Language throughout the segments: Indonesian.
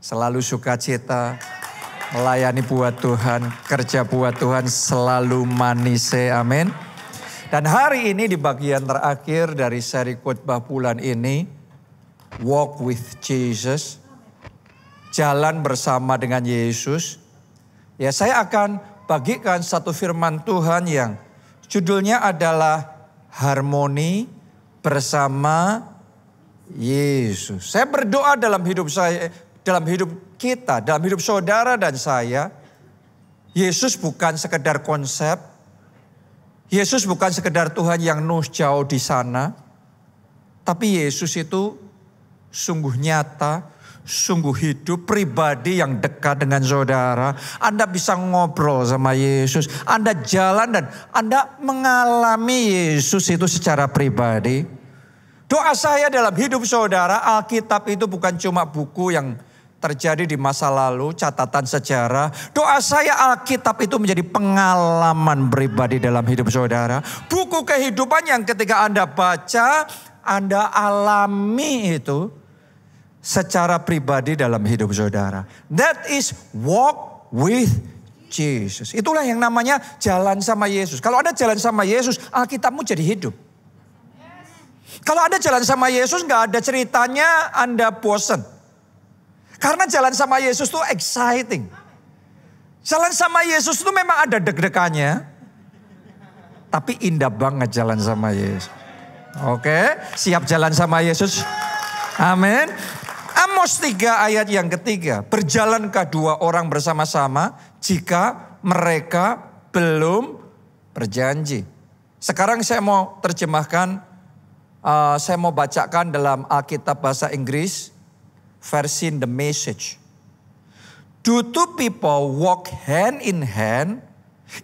selalu sukacita, melayani buat Tuhan, kerja buat Tuhan, selalu manise, amin. Dan hari ini di bagian terakhir dari seri khotbah bulan ini, Walk with Jesus, jalan bersama dengan Yesus. Ya, saya akan bagikan satu firman Tuhan yang judulnya adalah harmoni bersama Yesus. Saya berdoa dalam hidup saya, dalam hidup kita, dalam hidup saudara dan saya, Yesus bukan sekedar konsep, Yesus bukan sekedar Tuhan yang jauh di sana, tapi Yesus itu sungguh nyata, sungguh hidup, pribadi yang dekat dengan saudara. Anda bisa ngobrol sama Yesus, Anda jalan dan Anda mengalami Yesus itu secara pribadi. Doa saya dalam hidup saudara, Alkitab itu bukan cuma buku yang terjadi di masa lalu, catatan sejarah. Doa saya Alkitab itu menjadi pengalaman pribadi dalam hidup saudara. Buku kehidupan yang ketika Anda baca, Anda alami itu secara pribadi dalam hidup saudara. That is walk with Jesus. Itulah yang namanya jalan sama Yesus. Kalau Anda jalan sama Yesus, Alkitabmu jadi hidup. Kalau Anda jalan sama Yesus gak ada ceritanya Anda bosan. Karena jalan sama Yesus itu exciting. Jalan sama Yesus itu memang ada deg-degannya. Tapi indah banget jalan sama Yesus. Oke, siap jalan sama Yesus? Amin. Amos 3 ayat yang ketiga. Berjalankah dua orang bersama-sama jika mereka belum berjanji? Sekarang saya mau terjemahkan, saya mau bacakan dalam Alkitab bahasa Inggris, versi The Message. Do two people walk hand in hand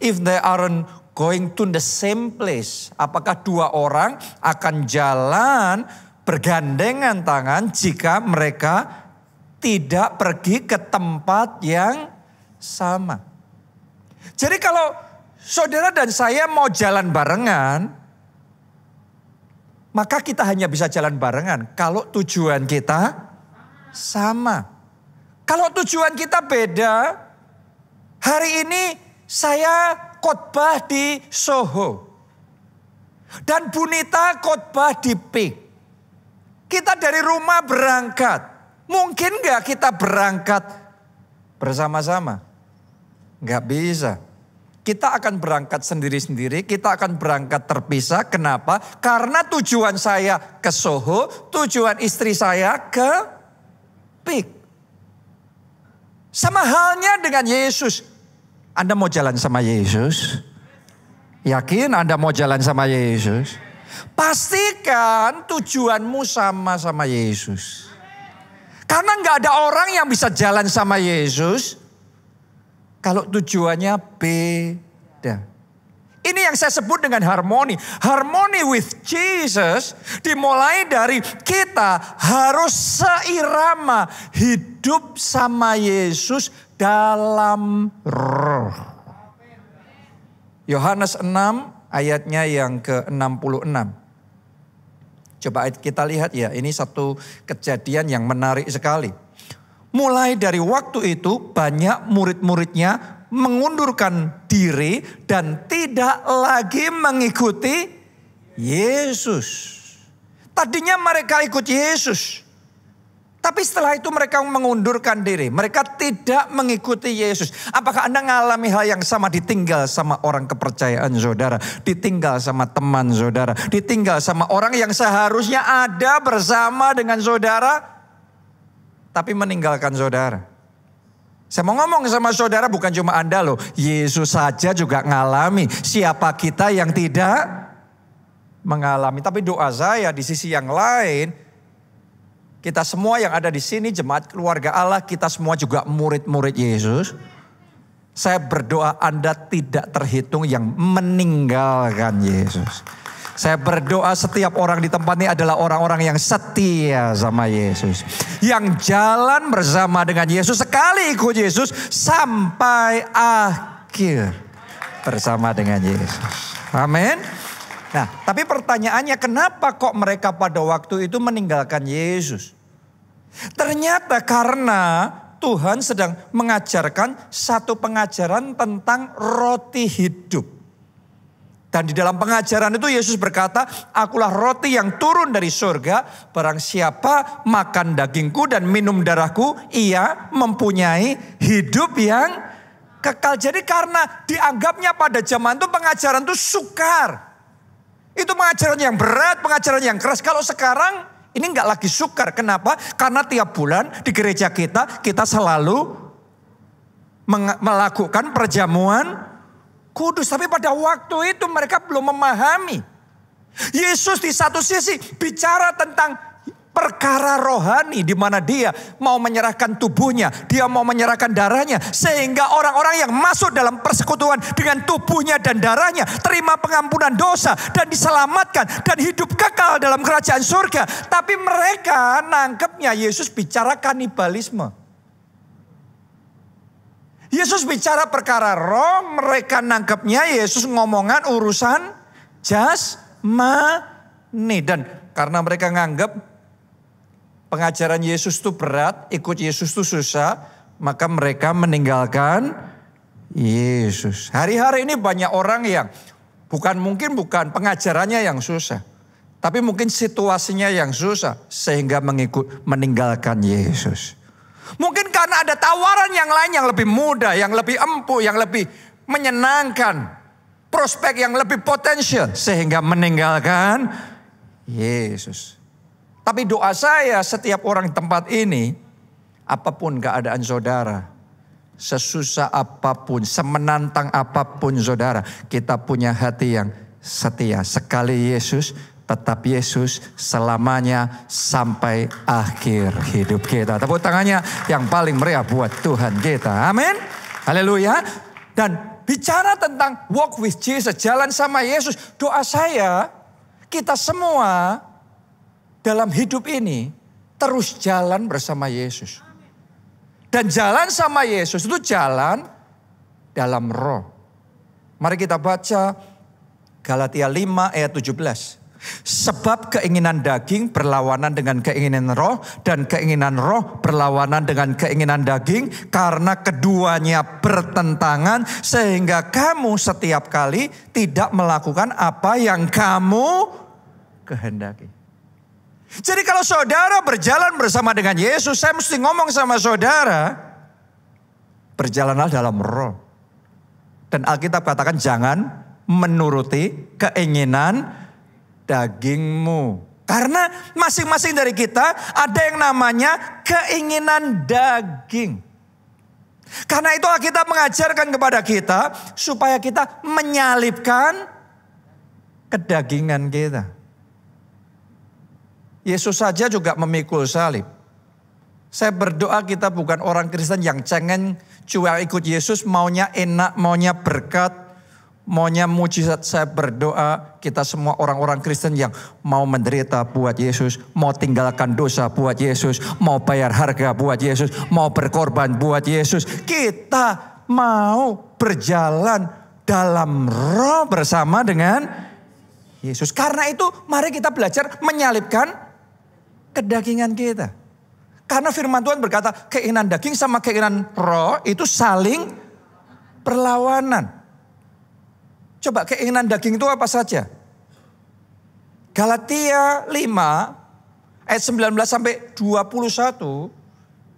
if they aren't going to the same place? Apakah dua orang akan jalan bergandengan tangan jika mereka tidak pergi ke tempat yang sama? Jadi kalau saudara dan saya mau jalan barengan, maka kita hanya bisa jalan barengan kalau tujuan kita sama. Kalau tujuan kita beda, hari ini saya khotbah di Soho dan Bunita khotbah di Peak. Kita dari rumah berangkat. Mungkin gak kita berangkat bersama-sama? Gak bisa. Kita akan berangkat sendiri-sendiri. Kita akan berangkat terpisah. Kenapa? Karena tujuan saya ke Soho. Tujuan istri saya ke Peak. Sama halnya dengan Yesus. Anda mau jalan sama Yesus? Yakin Anda mau jalan sama Yesus? Pastikan tujuanmu sama Yesus. Karena gak ada orang yang bisa jalan sama Yesus kalau tujuannya beda. Ini yang saya sebut dengan harmoni. Harmoni with Jesus dimulai dari kita harus seirama hidup sama Yesus dalam roh. Yohanes 6 ayatnya yang ke-66. Coba kita lihat ya, ini satu kejadian yang menarik sekali. Mulai dari waktu itu banyak murid-muridnya mengundurkan diri dan tidak lagi mengikuti Yesus. Tadinya mereka ikut Yesus. Tapi setelah itu mereka mengundurkan diri. Mereka tidak mengikuti Yesus. Apakah Anda mengalami hal yang sama, ditinggal sama orang kepercayaan saudara? Ditinggal sama teman saudara? Ditinggal sama orang yang seharusnya ada bersama dengan saudara? Tapi meninggalkan saudara. Saya mau ngomong sama saudara, bukan cuma Anda loh. Yesus saja juga ngalami. Siapa kita yang tidak mengalami? Tapi doa saya di sisi yang lain, kita semua yang ada di sini, jemaat keluarga Allah, kita semua juga murid-murid Yesus. Saya berdoa Anda tidak terhitung yang meninggalkan Yesus. Saya berdoa setiap orang di tempat ini adalah orang-orang yang setia sama Yesus. Yang jalan bersama dengan Yesus, sekali ikut Yesus sampai akhir bersama dengan Yesus. Amin. Nah, tapi pertanyaannya kenapa kok mereka pada waktu itu meninggalkan Yesus? Ternyata karena Tuhan sedang mengajarkan satu pengajaran tentang roti hidup. Dan di dalam pengajaran itu Yesus berkata, akulah roti yang turun dari surga. Barang siapa makan dagingku dan minum darahku, ia mempunyai hidup yang kekal. Jadi karena dianggapnya pada zaman itu pengajaran itu sukar. Itu pengajaran yang berat, pengajaran yang keras. Kalau sekarang ini enggak lagi sukar. Kenapa? Karena tiap bulan di gereja kita selalu melakukan perjamuan kudus. Tapi pada waktu itu mereka belum memahami. Yesus di satu sisi bicara tentang perkara rohani, di mana dia mau menyerahkan tubuhnya, dia mau menyerahkan darahnya, sehingga orang-orang yang masuk dalam persekutuan dengan tubuhnya dan darahnya terima pengampunan dosa dan diselamatkan dan hidup kekal dalam kerajaan surga. Tapi mereka nangkepnya Yesus bicara kanibalisme. Yesus bicara perkara roh, mereka nangkepnya Yesus ngomongan urusan jasmani. Dan karena mereka nganggep pengajaran Yesus itu berat, ikut Yesus itu susah, maka mereka meninggalkan Yesus. Hari-hari ini banyak orang yang bukan pengajarannya yang susah, tapi mungkin situasinya yang susah sehingga meninggalkan Yesus. Mungkin karena ada tawaran yang lain yang lebih mudah, yang lebih empuk, yang lebih menyenangkan, prospek yang lebih potensial sehingga meninggalkan Yesus. Tapi doa saya setiap orang di tempat ini, apapun keadaan saudara, sesusah apapun, semenantang apapun saudara, kita punya hati yang setia. Sekali Yesus, tetap Yesus selamanya sampai akhir hidup kita. Tepuk tangannya yang paling meriah buat Tuhan kita. Amin. Haleluya. Dan bicara tentang walk with Jesus, jalan sama Yesus. Doa saya, kita semua dalam hidup ini terus jalan bersama Yesus. Dan jalan sama Yesus itu jalan dalam roh. Mari kita baca Galatia 5 ayat 17. Sebab keinginan daging berlawanan dengan keinginan roh, dan keinginan roh berlawanan dengan keinginan daging, karena keduanya bertentangan, sehingga kamu setiap kali tidak melakukan apa yang kamu kehendaki. Jadi kalau saudara berjalan bersama dengan Yesus, saya mesti ngomong sama saudara, berjalanlah dalam roh. Dan Alkitab katakan jangan menuruti keinginan dagingmu. Karena masing-masing dari kita ada yang namanya keinginan daging. Karena itu Alkitab mengajarkan kepada kita supaya kita menyalibkan kedagingan kita. Yesus saja juga memikul salib. Saya berdoa kita bukan orang Kristen yang cengen cuek ikut Yesus, maunya enak, maunya berkat, maunya mujizat. Saya berdoa kita semua orang-orang Kristen yang mau menderita buat Yesus, mau tinggalkan dosa buat Yesus, mau bayar harga buat Yesus, mau berkorban buat Yesus. Kita mau berjalan dalam roh bersama dengan Yesus. Karena itu mari kita belajar menyalibkan kedagingan kita. Karena firman Tuhan berkata keinginan daging sama keinginan roh itu saling berlawanan. Coba keinginan daging itu apa saja? Galatia 5 ayat 19 sampai 21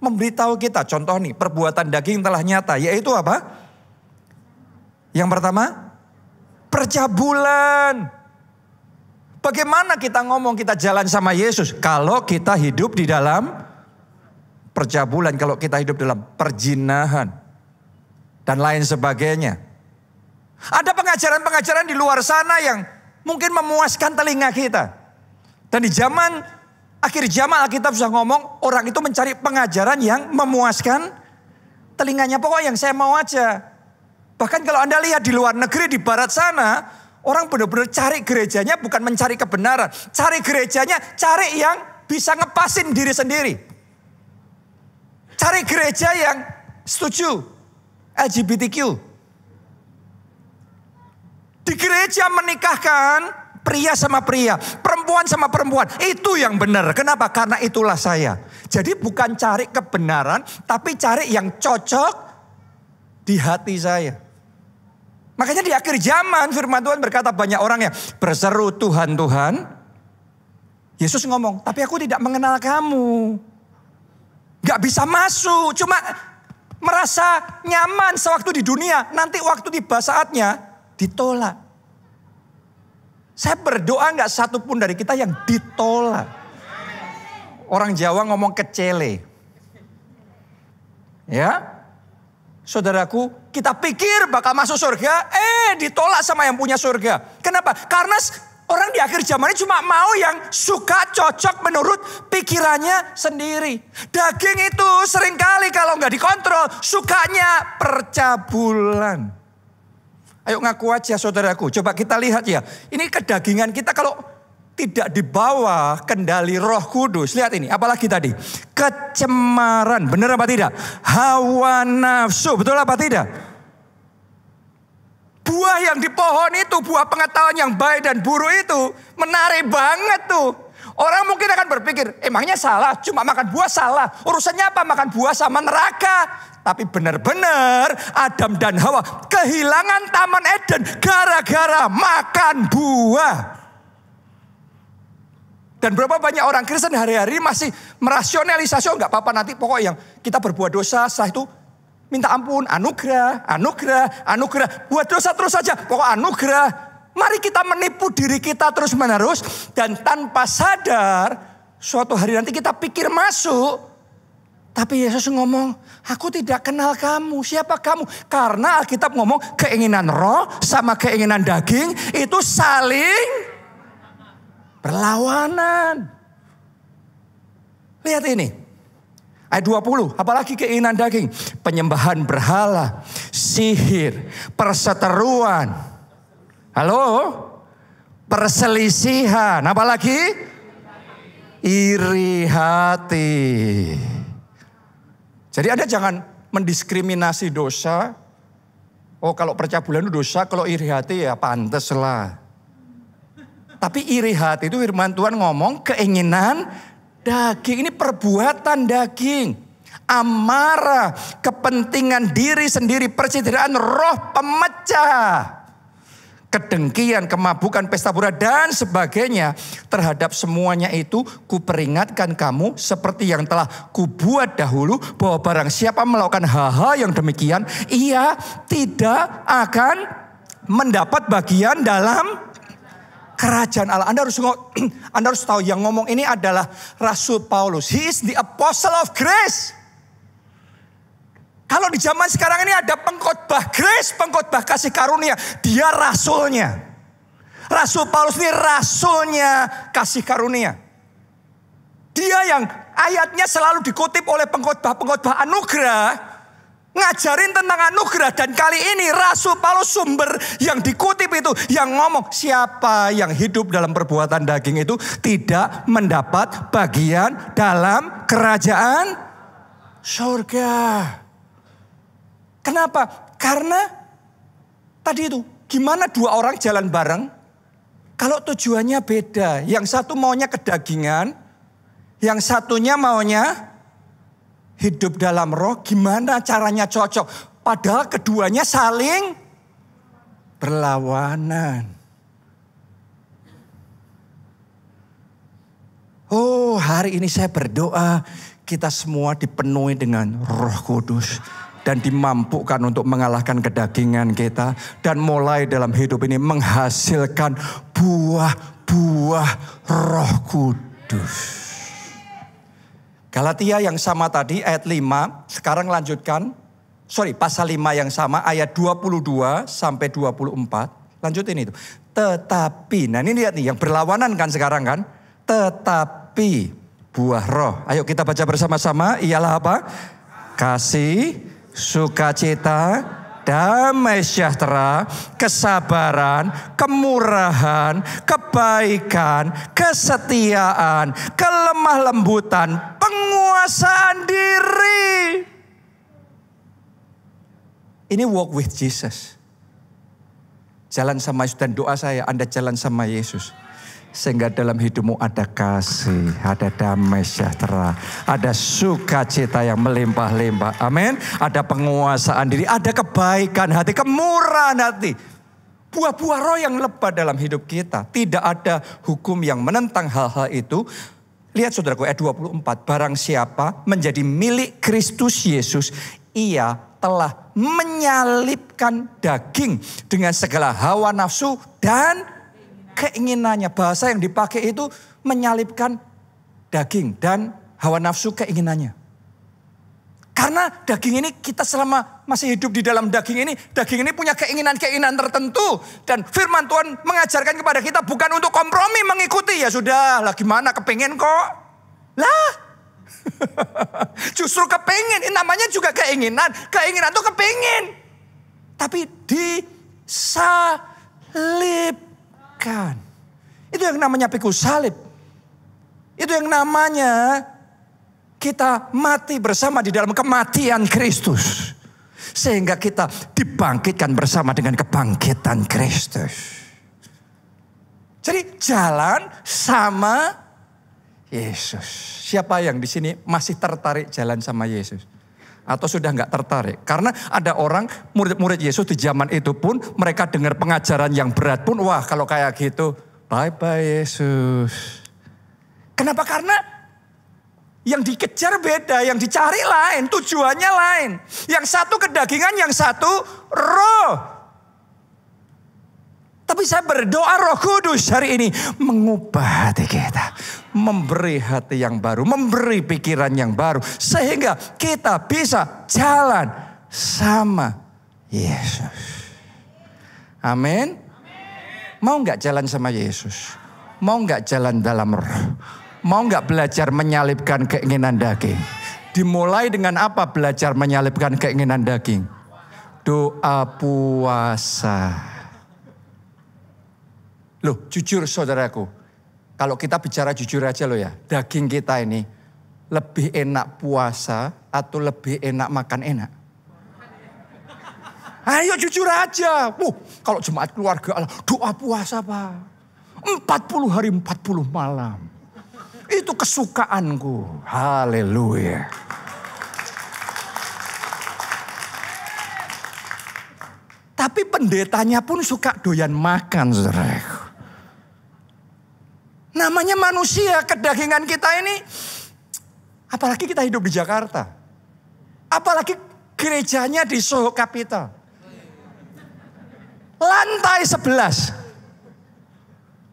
memberitahu kita, contoh nih, perbuatan daging telah nyata, yaitu apa? Yang pertama, percabulan. Bagaimana kita ngomong kita jalan sama Yesus kalau kita hidup di dalam percabulan, kalau kita hidup dalam perzinahan dan lain sebagainya. Ada pengajaran-pengajaran di luar sana yang mungkin memuaskan telinga kita. Dan di zaman akhir zaman Alkitab sudah ngomong orang itu mencari pengajaran yang memuaskan telinganya. Pokoknya yang saya mau aja. Bahkan kalau Anda lihat di luar negeri, di barat sana, orang benar-benar cari gerejanya bukan mencari kebenaran. Cari gerejanya, cari yang bisa ngepasin diri sendiri. Cari gereja yang setuju LGBTQ. Di gereja menikahkan pria sama pria, perempuan sama perempuan. Itu yang benar. Kenapa? Karena itulah saya. Jadi bukan cari kebenaran, tapi cari yang cocok di hati saya. Makanya di akhir zaman firman Tuhan berkata banyak orang yang berseru Tuhan, Tuhan. Yesus ngomong, tapi aku tidak mengenal kamu. Gak bisa masuk, cuma merasa nyaman sewaktu di dunia. Nanti waktu tiba saatnya ditolak. Saya berdoa gak satupun dari kita yang ditolak. Orang Jawa ngomong kecele. Ya, saudaraku, kita pikir bakal masuk surga, ditolak sama yang punya surga. Kenapa? Karena orang di akhir zaman ini cuma mau yang suka cocok menurut pikirannya sendiri. Daging itu seringkali kalau nggak dikontrol, sukanya percabulan. Ayo ngaku aja saudaraku, coba kita lihat ya. Ini kedagingan kita kalau tidak di bawah kendali Roh Kudus. Lihat ini, apalagi tadi? Kecemaran, benar apa tidak? Hawa nafsu, betul apa tidak? Buah yang di pohon itu, buah pengetahuan yang baik dan buruk itu menarik banget tuh. Orang mungkin akan berpikir, emangnya salah, cuma makan buah salah. Urusannya apa makan buah sama neraka? Tapi benar-benar Adam dan Hawa kehilangan Taman Eden gara-gara makan buah. Dan berapa banyak orang Kristen hari-hari masih merasionalisasi, oh nggak apa-apa nanti pokoknya yang kita berbuat dosa setelah itu minta ampun, anugerah, anugerah, anugerah. Buat dosa terus saja, pokok anugerah. Mari kita menipu diri kita terus menerus. Dan tanpa sadar, suatu hari nanti kita pikir masuk. Tapi Yesus ngomong, aku tidak kenal kamu, siapa kamu? Karena Alkitab ngomong keinginan roh sama keinginan daging itu saling berlawanan. Lihat ini. Ayat 20, apalagi keinginan daging. Penyembahan berhala, sihir, perseteruan. Halo? Perselisihan, apalagi? Iri hati. Jadi Anda jangan mendiskriminasi dosa. Oh kalau percabulan itu dosa, kalau iri hati ya pantes lah. Tapi iri hati itu firman Tuhan ngomong keinginan daging, ini perbuatan daging. Amarah, kepentingan diri sendiri, percideraan roh pemecah. Kedengkian, kemabukan, pesta pura dan sebagainya. Terhadap semuanya itu kuperingatkan kamu seperti yang telah kubuat dahulu. Bahwa barang siapa melakukan hal-hal yang demikian, ia tidak akan mendapat bagian dalam kerajaan Allah. Anda harus tahu yang ngomong ini adalah Rasul Paulus. He is the apostle of grace. Kalau di zaman sekarang ini ada pengkhotbah grace, pengkhotbah kasih karunia. Dia rasulnya. Rasul Paulus ini rasulnya kasih karunia. Dia yang ayatnya selalu dikutip oleh pengkhotbah anugerah. Ngajarin tentang anugerah. Dan kali ini Rasul Paulus sumber yang dikutip itu. Yang ngomong siapa yang hidup dalam perbuatan daging itu tidak mendapat bagian dalam kerajaan surga. Kenapa? Karena tadi itu gimana dua orang jalan bareng kalau tujuannya beda. Yang satu maunya kedagingan, yang satunya maunya hidup dalam roh. Gimana caranya cocok? Padahal keduanya saling berlawanan. Oh, hari ini saya berdoa kita semua dipenuhi dengan Roh Kudus. Dan dimampukan untuk mengalahkan kedagingan kita. Dan mulai dalam hidup ini menghasilkan buah-buah Roh Kudus. Galatia yang sama tadi ayat 5. Sekarang lanjutkan. Pasal 5 yang sama ayat 22 sampai 24. Lanjutin itu. Tetapi, nah ini lihat nih yang berlawanan kan sekarang kan. Tetapi buah roh. Ayo kita baca bersama-sama. Ialah apa? Kasih, sukacita, damai sejahtera, kesabaran, kemurahan, kebaikan, kesetiaan, kelemah lembutan, penguasaan diri. Ini walk with Jesus. jalan sama Yesus. Dan doa saya, Anda jalan sama Yesus. Sehingga dalam hidupmu ada kasih, ada damai sejahtera, ada sukacita yang melimpah-limpah. Amin. Ada penguasaan diri, ada kebaikan hati, kemurahan hati. Buah-buah roh yang lebat dalam hidup kita. Tidak ada hukum yang menentang hal-hal itu. Lihat saudaraku, ayat 24. Barang siapa menjadi milik Kristus Yesus, ia telah menyalibkan daging dengan segala hawa nafsu dan keinginannya. Bahasa yang dipakai itu menyalibkan daging dan hawa nafsu keinginannya. Karena daging ini kita selama masih hidup di dalam daging ini punya keinginan-keinginan tertentu. Dan firman Tuhan mengajarkan kepada kita bukan untuk kompromi mengikuti. Ya sudah lah, gimana, kepengen kok. Lah justru kepengen, ini namanya juga keinginan. Keinginan itu kepengen. Tapi disalib. Itu yang namanya pikul salib. Itu yang namanya kita mati bersama di dalam kematian Kristus. Sehingga kita dibangkitkan bersama dengan kebangkitan Kristus. Jadi jalan sama Yesus. Siapa yang di sini masih tertarik jalan sama Yesus? Atau sudah nggak tertarik? Karena ada orang murid-murid Yesus di zaman itu pun mereka dengar pengajaran yang berat pun, wah kalau kayak gitu bye-bye Yesus. Kenapa? Karena yang dikejar beda, yang dicari lain, tujuannya lain. Yang satu kedagingan, yang satu roh. Tapi saya berdoa Roh Kudus hari ini mengubah hati kita. Memberi hati yang baru, memberi pikiran yang baru. Sehingga kita bisa jalan sama Yesus. Amin. Mau gak jalan sama Yesus? Mau gak jalan dalam roh? Mau gak belajar menyalibkan keinginan daging? Dimulai dengan apa belajar menyalibkan keinginan daging? Doa, puasa. Loh, jujur saudaraku, kalau kita bicara jujur aja loh ya, daging kita ini lebih enak puasa atau lebih enak makan enak? Ayo jujur aja. Kalau jemaat keluarga Allah, doa puasa Pak. 40 hari 40 malam. Itu kesukaanku. Haleluya. Tapi pendetanya pun suka doyan makan saudaraku. Namanya manusia, kedagingan kita ini. Apalagi kita hidup di Jakarta. Apalagi gerejanya di Soho Capital. Lantai 11.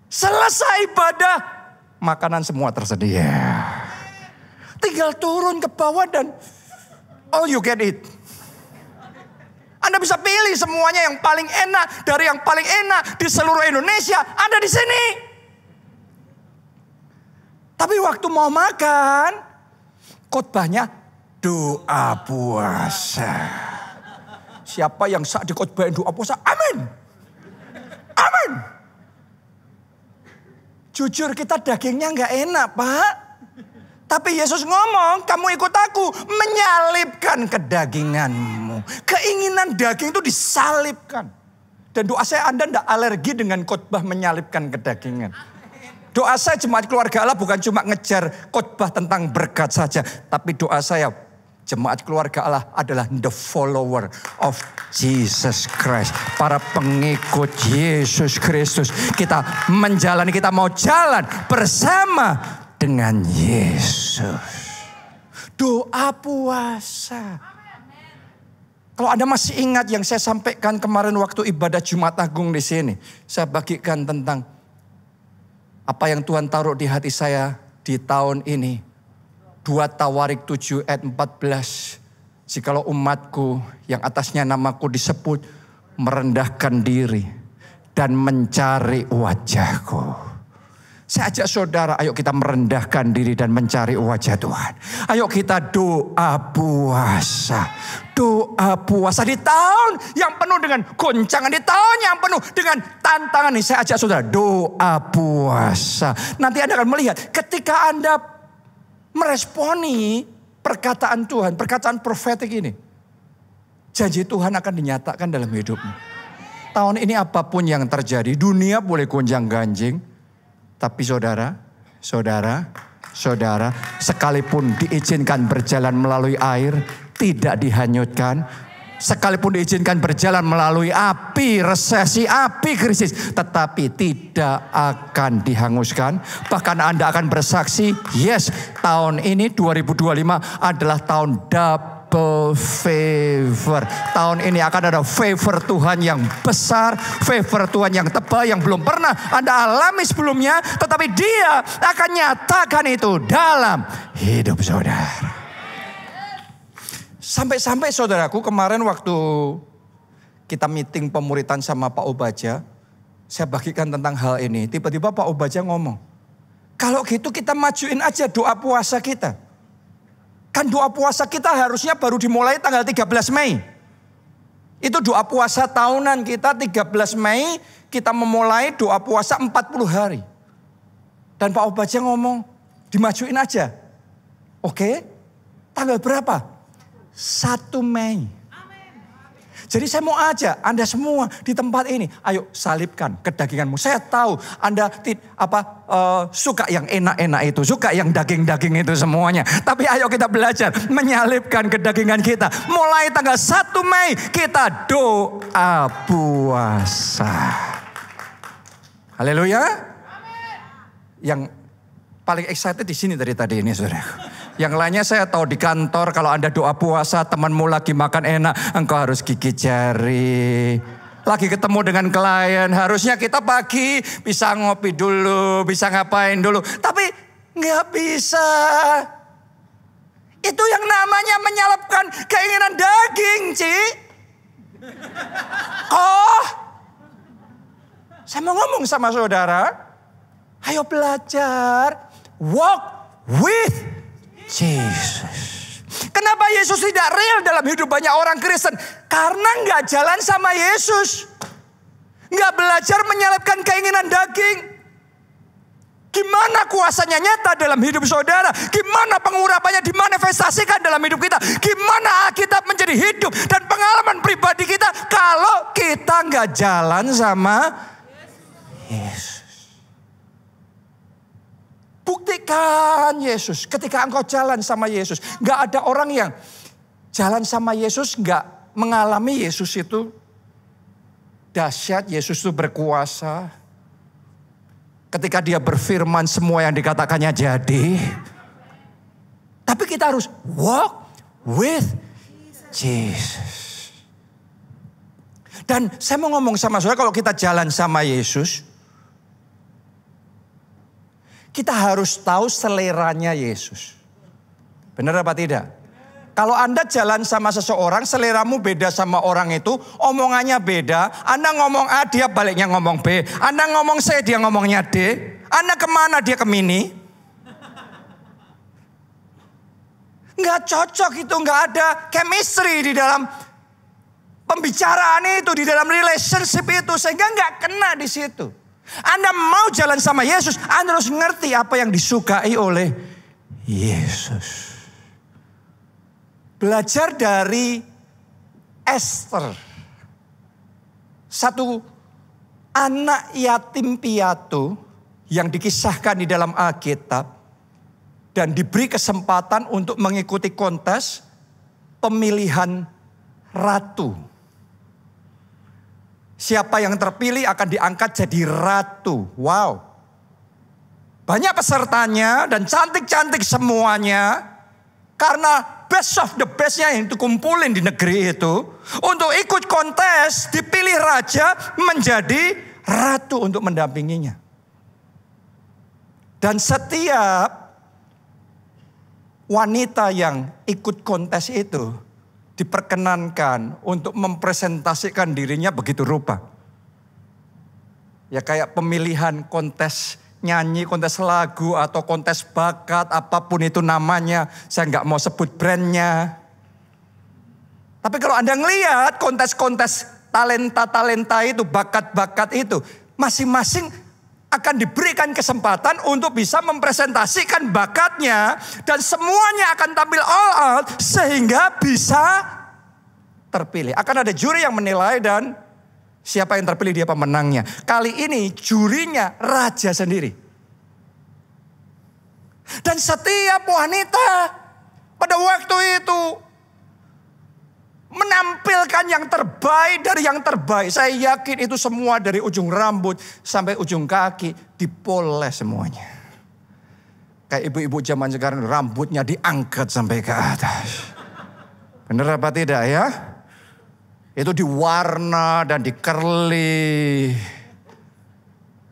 Selesai ibadah, makanan semua tersedia. Tinggal turun ke bawah dan all you can eat. Anda bisa pilih semuanya yang paling enak. Dari yang paling enak di seluruh Indonesia ada di sini. Tapi waktu mau makan, khotbahnya doa puasa. Siapa yang saat dikhotbahin doa puasa? Amin. Amin. Jujur kita dagingnya gak enak Pak. Tapi Yesus ngomong, kamu ikut aku, menyalibkan kedaginganmu. Keinginan daging itu disalibkan. Dan doa saya Anda tidak alergi dengan khotbah menyalibkan kedagingan. Doa saya jemaat keluarga Allah bukan cuma ngejar khotbah tentang berkat saja. Tapi doa saya jemaat keluarga Allah adalah the follower of Jesus Christ. Para pengikut Yesus Kristus. Kita menjalani, kita mau jalan bersama dengan Yesus. Doa puasa. Kalau Anda masih ingat yang saya sampaikan kemarin waktu ibadah Jumat Agung di sini. Saya bagikan tentang apa yang Tuhan taruh di hati saya di tahun ini. 2 Tawarik 7 ayat 14. Jikalau umatku yang atasnya namaku disebut merendahkan diri dan mencari wajahku. Saya ajak saudara, ayo kita merendahkan diri dan mencari wajah Tuhan. Ayo kita doa puasa. Doa puasa di tahun yang penuh dengan goncangan. Di tahun yang penuh dengan tantangan. Saya ajak saudara, doa puasa. Nanti Anda akan melihat ketika Anda meresponi perkataan Tuhan, perkataan profetik ini. Janji Tuhan akan dinyatakan dalam hidupmu. Tahun ini apapun yang terjadi, dunia boleh gonjang-ganjing. Tapi saudara, sekalipun diizinkan berjalan melalui air, tidak dihanyutkan. Sekalipun diizinkan berjalan melalui api resesi, api krisis, tetapi tidak akan dihanguskan. Bahkan Anda akan bersaksi, yes, tahun ini 2025 adalah tahun double favor. Tahun ini akan ada favor Tuhan yang besar, favor Tuhan yang tebal, yang belum pernah Anda alami sebelumnya. Tetapi Dia akan nyatakan itu dalam hidup saudara. Sampai-sampai saudaraku, kemarin waktu kita meeting pemuritan sama Pak Obaja, saya bagikan tentang hal ini. Tiba-tiba Pak Obaja ngomong, kalau gitu kita majuin aja doa puasa kita. Kan doa puasa kita harusnya baru dimulai tanggal 13 Mei. Itu doa puasa tahunan kita 13 Mei, kita memulai doa puasa 40 hari. Dan Pak Obaja ngomong, dimajuin aja. Oke, tanggal berapa? 1 Mei. Jadi saya mau aja Anda semua di tempat ini, ayo salibkan kedaginganmu. Saya tahu Anda suka yang enak-enak itu, suka yang daging-daging itu semuanya. Tapi ayo kita belajar menyalibkan kedagingan kita. Mulai tanggal 1 Mei kita doa puasa. Haleluya. Yang paling excited di sini dari tadi ini, saudara. Yang lainnya saya tahu di kantor kalau Anda doa puasa, temanmu lagi makan enak, engkau harus gigit jari. Lagi ketemu dengan klien, harusnya kita pagi bisa ngopi dulu, bisa ngapain dulu. Tapi nggak bisa. Itu yang namanya menyalipkan keinginan daging, Ci. Saya mau ngomong sama saudara, ayo belajar walk with Jesus. Kenapa Yesus tidak real dalam hidup banyak orang Kristen? Karena nggak jalan sama Yesus. Nggak belajar menyalipkan keinginan daging. Gimana kuasanya nyata dalam hidup saudara? Gimana pengurapannya dimanifestasikan dalam hidup kita? Gimana Alkitab menjadi hidup dan pengalaman pribadi kita kalau kita nggak jalan sama Yesus? Buktikan Yesus ketika engkau jalan sama Yesus. Gak ada orang yang jalan sama Yesus gak mengalami Yesus itu dahsyat, Yesus itu berkuasa. Ketika dia berfirman semua yang dikatakannya jadi. Tapi kita harus walk with Jesus. Dan saya mau ngomong sama saudara, kalau kita jalan sama Yesus, kita harus tahu seleranya Yesus. Benar apa tidak? Kalau Anda jalan sama seseorang, seleramu beda sama orang itu, omongannya beda. Anda ngomong A, dia baliknya ngomong B. Anda ngomong C, dia ngomongnya D. Anda kemana, dia kemini. Nggak cocok itu, nggak ada chemistry di dalam pembicaraan itu, di dalam relationship itu. Sehingga nggak kena di situ. Anda mau jalan sama Yesus, Anda harus ngerti apa yang disukai oleh Yesus. Belajar dari Esther. Satu anak yatim piatu yang dikisahkan di dalam Alkitab. Dan diberi kesempatan untuk mengikuti kontes pemilihan ratu. Siapa yang terpilih akan diangkat jadi ratu. Wow. Banyak pesertanya dan cantik-cantik semuanya. Karena best of the bestnya yang dikumpulin di negeri itu. Untuk ikut kontes dipilih raja menjadi ratu untuk mendampinginya. Dan setiap wanita yang ikut kontes itu diperkenankan untuk mempresentasikan dirinya begitu rupa. Ya kayak pemilihan kontes nyanyi, kontes lagu, atau kontes bakat, apapun itu namanya. Saya nggak mau sebut brandnya. Tapi kalau Anda ngelihat kontes-kontes talenta-talenta itu, bakat-bakat itu, masing-masing akan diberikan kesempatan untuk bisa mempresentasikan bakatnya. Dan semuanya akan tampil all out sehingga bisa terpilih. Akan ada juri yang menilai dan Siapa yang terpilih dia pemenangnya. Kali ini jurinya raja sendiri. Dan setiap wanita pada waktu itu menampilkan yang terbaik dari yang terbaik. Saya yakin itu semua dari ujung rambut sampai ujung kaki dipoles semuanya. Kayak ibu-ibu zaman sekarang rambutnya diangkat sampai ke atas. Benar apa tidak ya? Itu diwarna dan dikerli.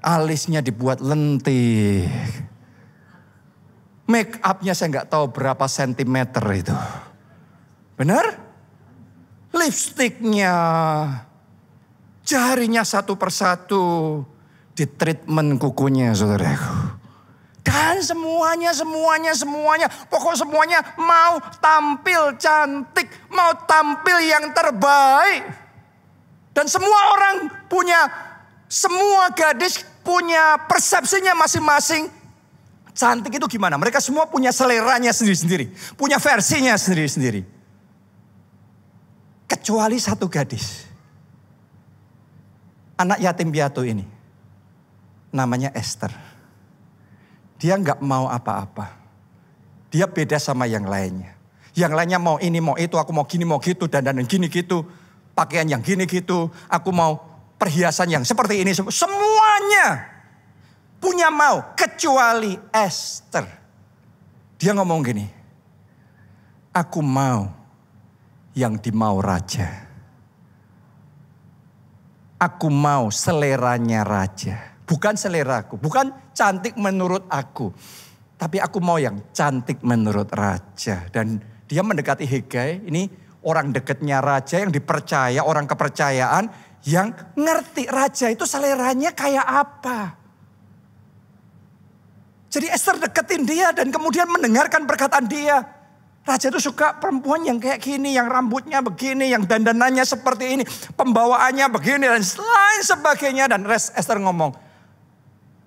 Alisnya dibuat lentik. Make upnya saya nggak tahu berapa sentimeter itu. Benar? Lipstiknya. Jarinya satu persatu. Di treatment kukunya saudaraku. Dan semuanya. Pokok semuanya mau tampil cantik. Mau tampil yang terbaik. Dan semua gadis punya persepsinya masing-masing. Cantik itu gimana? Mereka semua punya seleranya sendiri-sendiri. Punya versinya sendiri-sendiri. Kecuali satu gadis. Anak yatim piatu ini. Namanya Esther. Dia nggak mau apa-apa. Dia beda sama yang lainnya. Yang lainnya mau ini, mau itu, aku mau gini, mau gitu, dan gini gitu. Pakaian yang gini gitu, aku mau perhiasan yang seperti ini. Semuanya punya mau, kecuali Esther. Dia ngomong gini, aku mau yang dimau raja. Aku mau seleranya raja. Bukan seleraku, bukan cantik menurut aku. Tapi aku mau yang cantik menurut raja. Dan dia mendekati Hegai, ini orang dekatnya raja yang dipercaya, orang kepercayaan. Yang ngerti raja itu seleranya kayak apa. Jadi Esther deketin dia dan kemudian mendengarkan perkataan dia. Raja itu suka perempuan yang kayak gini, yang rambutnya begini, yang dandanannya seperti ini. Pembawaannya begini dan lain sebagainya. Dan Esther ngomong,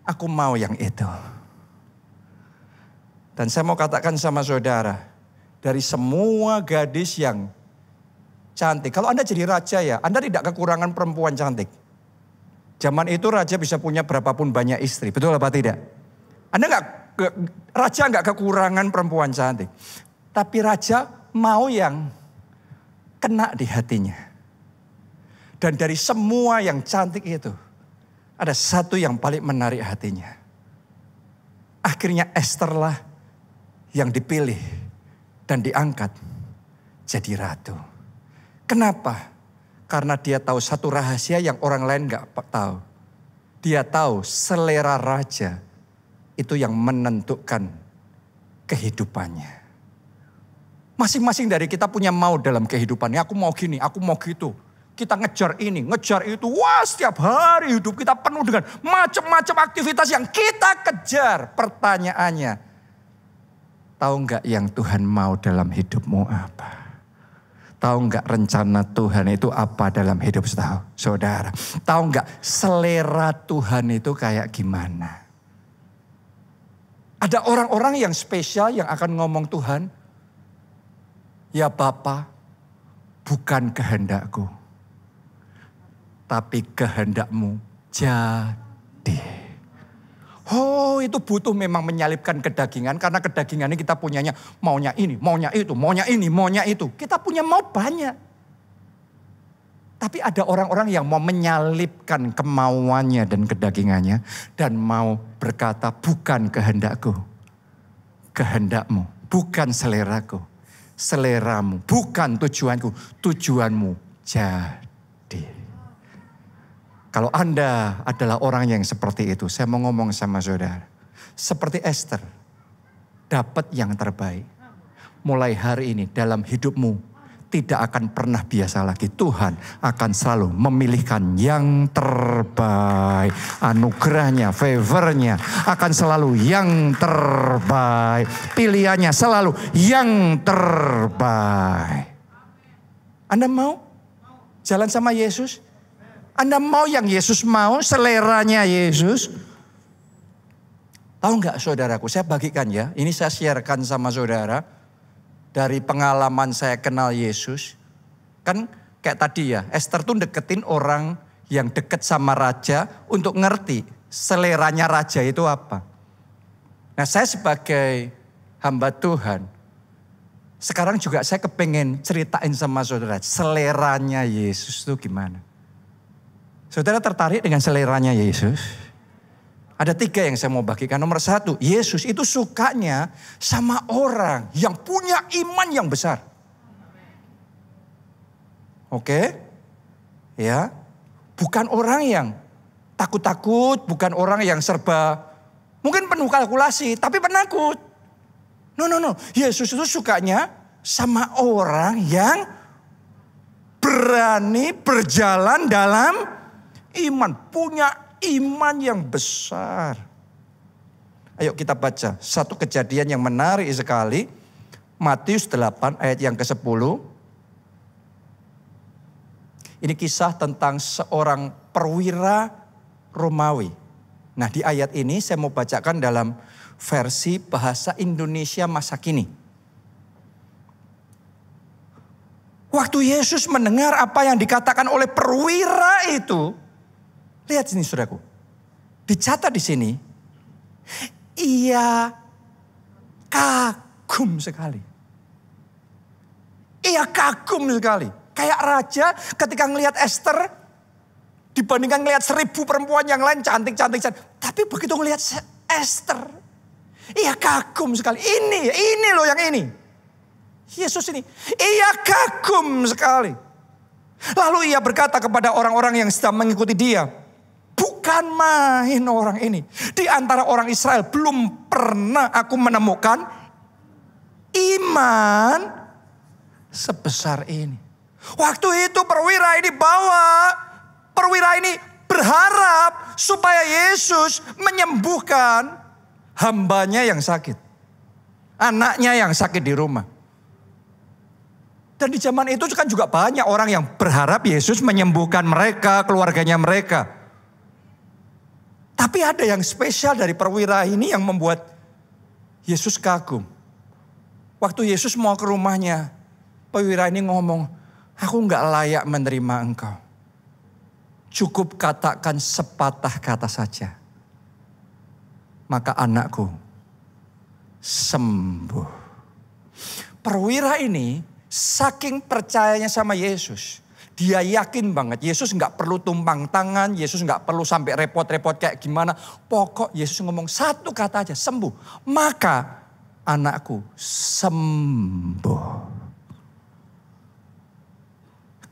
aku mau yang itu. Dan saya mau katakan sama saudara, dari semua gadis yang cantik. Kalau Anda jadi raja ya, Anda tidak kekurangan perempuan cantik. Zaman itu raja bisa punya berapapun banyak istri, betul apa tidak? Raja nggak kekurangan perempuan cantik. Tapi raja mau yang kena di hatinya. Dan dari semua yang cantik itu, ada satu yang paling menarik hatinya. Akhirnya Esther lah yang dipilih dan diangkat jadi ratu. Kenapa? Karena dia tahu satu rahasia yang orang lain gak tahu. Dia tahu selera raja itu yang menentukan kehidupannya. Masing-masing dari kita punya mau dalam kehidupannya. Aku mau gini, aku mau gitu. Kita ngejar ini, ngejar itu. Wah, setiap hari hidup kita penuh dengan macam-macam aktivitas yang kita kejar. Pertanyaannya, tahu nggak yang Tuhan mau dalam hidupmu apa? Tahu nggak rencana Tuhan itu apa dalam hidup saudara? Tahu nggak selera Tuhan itu kayak gimana? Ada orang-orang yang spesial yang akan ngomong Tuhan, ya Bapa, bukan kehendakku. Tapi kehendakmu jadi. Oh, itu butuh memang menyalipkan kedagingan. Karena kedagingan ini kita punyanya maunya ini, maunya itu, maunya ini, maunya itu. Kita punya mau banyak. Tapi ada orang-orang yang mau menyalipkan kemauannya dan kedagingannya. Dan mau berkata bukan kehendakku. Kehendakmu, bukan seleraku. Seleramu, bukan tujuanku. Tujuanmu jadi. Kalau Anda adalah orang yang seperti itu, saya mau ngomong sama saudara. Seperti Esther, dapat yang terbaik. Mulai hari ini dalam hidupmu tidak akan pernah biasa lagi. Tuhan akan selalu memilihkan yang terbaik. Anugerahnya, favornya akan selalu yang terbaik. Pilihannya selalu yang terbaik. Anda mau jalan sama Yesus? Anda mau yang Yesus mau, seleranya Yesus? Tahu nggak saudaraku, saya bagikan ya. Ini saya sharekan sama saudara. Dari pengalaman saya kenal Yesus. Kan kayak tadi ya, Esther tuh deketin orang yang dekat sama raja untuk ngerti seleranya raja itu apa. Nah, saya sebagai hamba Tuhan, sekarang juga saya kepengen ceritain sama saudara seleranya Yesus itu gimana. Saudara tertarik dengan seleranya Yesus? Ada 3 yang saya mau bagikan. Nomor 1, Yesus itu sukanya sama orang yang punya iman yang besar. Oke? Ya. Bukan orang yang takut-takut, bukan orang yang serba mungkin penuh kalkulasi, tapi penakut. No. Yesus itu sukanya sama orang yang berani berjalan dalam iman, punya iman yang besar. Ayo kita baca satu kejadian yang menarik sekali. Matius 8 ayat yang ke-10. Ini kisah tentang seorang perwira Romawi. Nah, di ayat ini saya mau bacakan dalam versi bahasa Indonesia masa kini. Waktu Yesus mendengar apa yang dikatakan oleh perwira itu, lihat sini saudaraku. Dicatat di sini, ia kagum sekali. Ia kagum sekali. Kayak raja ketika ngelihat Esther, dibandingkan ngelihat 1000 perempuan yang lain cantik. Tapi begitu ngelihat Esther, ia kagum sekali. Ini loh yang ini. Yesus ini, ia kagum sekali. Lalu ia berkata kepada orang-orang yang sedang mengikuti dia, bukan main orang ini. Di antara orang Israel belum pernah aku menemukan iman sebesar ini. Waktu itu perwira ini berharap supaya Yesus menyembuhkan hambanya yang sakit. Anaknya yang sakit di rumah. Dan di zaman itu kan juga banyak orang yang berharap Yesus menyembuhkan mereka, keluarganya mereka. Tapi ada yang spesial dari perwira ini yang membuat Yesus kagum. Waktu Yesus mau ke rumahnya, perwira ini ngomong, aku gak layak menerima engkau. Cukup katakan sepatah kata saja. Maka anakku sembuh. Perwira ini saking percayanya sama Yesus. Dia yakin banget Yesus gak perlu tumpang tangan. Yesus gak perlu sampai repot-repot kayak gimana. Pokok Yesus ngomong satu kata aja, sembuh. Maka anakku sembuh.